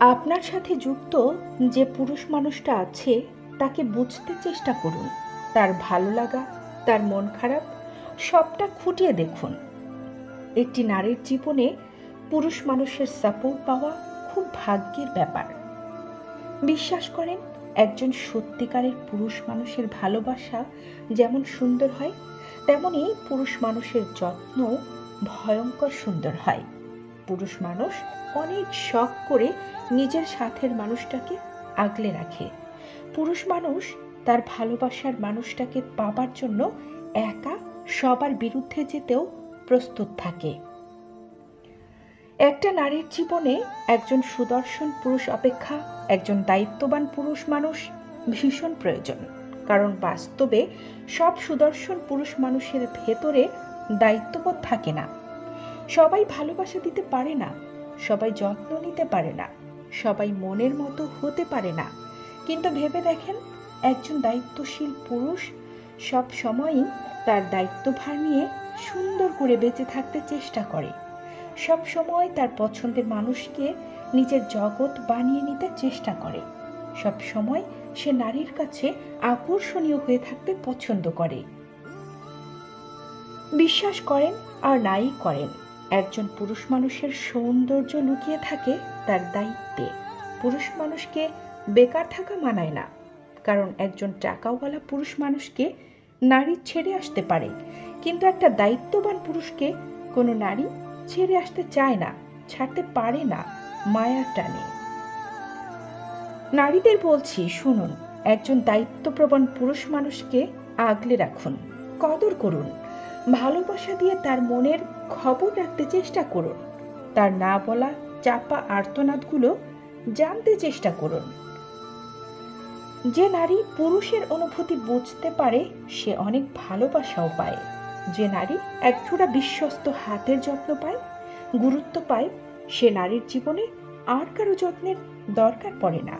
আপনার সাথে যুক্ত যে পুরুষ মানুষটা আছে তাকে বুঝতে চেষ্টা করুন। তার ভালো লাগা, তার মন খারাপ সবটা খুঁটিয়ে দেখুন। একটি নারীর জীবনে পুরুষ মানুষের সাপোর্ট পাওয়া খুব ভাগ্যের ব্যাপার। বিশ্বাস করেন, একজন সত্যিকারের পুরুষ মানুষের ভালোবাসা যেমন সুন্দর হয়, তেমনি পুরুষ মানুষের যত্ন ভয়ঙ্কর সুন্দর হয়। পুরুষ মানুষ অনেক শখ করে নিজের সাথের মানুষটাকে আগলে রাখে। পুরুষ মানুষ তার ভালোবাসার মানুষটাকে পাবার জন্য একা সবার বিরুদ্ধে যেতেও প্রস্তুত থাকে। একটা নারীর জীবনে একজন সুদর্শন পুরুষ অপেক্ষা একজন দায়িত্ববান পুরুষ মানুষ ভীষণ প্রয়োজন। কারণ বাস্তবে সব সুদর্শন পুরুষ মানুষের ভেতরে দায়িত্ববোধ থাকে না। সবাই ভালোবাসা দিতে পারে না, সবাই যত্ন নিতে পারে না, সবাই মনের মতো হতে পারে না। কিন্তু ভেবে দেখেন, একজন দায়িত্বশীল পুরুষ সব সময়ই তার দায়িত্বভার নিয়ে সুন্দর করে বেঁচে থাকতে চেষ্টা করে। সব সময় তার পছন্দের মানুষকে নিজের জগৎ বানিয়ে নিতে চেষ্টা করে। সব সময় সে নারীর কাছে আকর্ষণীয় হয়ে থাকতে পছন্দ করে। বিশ্বাস করেন আর নাই করেন, একজন পুরুষ মানুষের সৌন্দর্য লুকিয়ে থাকে তার দায়িত্বে। পুরুষ মানুষকে বেকার থাকা মানায় না, কারণ একজন টাকাওয়ালা পুরুষ মানুষকে নারী ছেড়ে আসতে পারে, কিন্তু একটা দায়িত্ববান পুরুষকে কোনো নারী ছেড়ে আসতে চায় না, ছাড়তে পারে না, মায়ার টানে। নারীদের বলছি, শুনুন, একজন দায়িত্বপ্রবণ পুরুষ মানুষকে আগলে রাখুন, কদর করুন, ভালোবাসা দিয়ে তার মনের খবর রাখতে চেষ্টা করুন, তার না বলা চাপা আর্তনাদগুলো জানতে চেষ্টা করুন। যে নারী পুরুষের অনুভূতি বুঝতে পারে সে অনেক ভালোবাসাও পায়। যে নারী একজোড়া বিশ্বস্ত হাতের যত্ন পায়, গুরুত্ব পায়, সে নারীর জীবনে আর কারো যত্নের দরকার পড়ে না।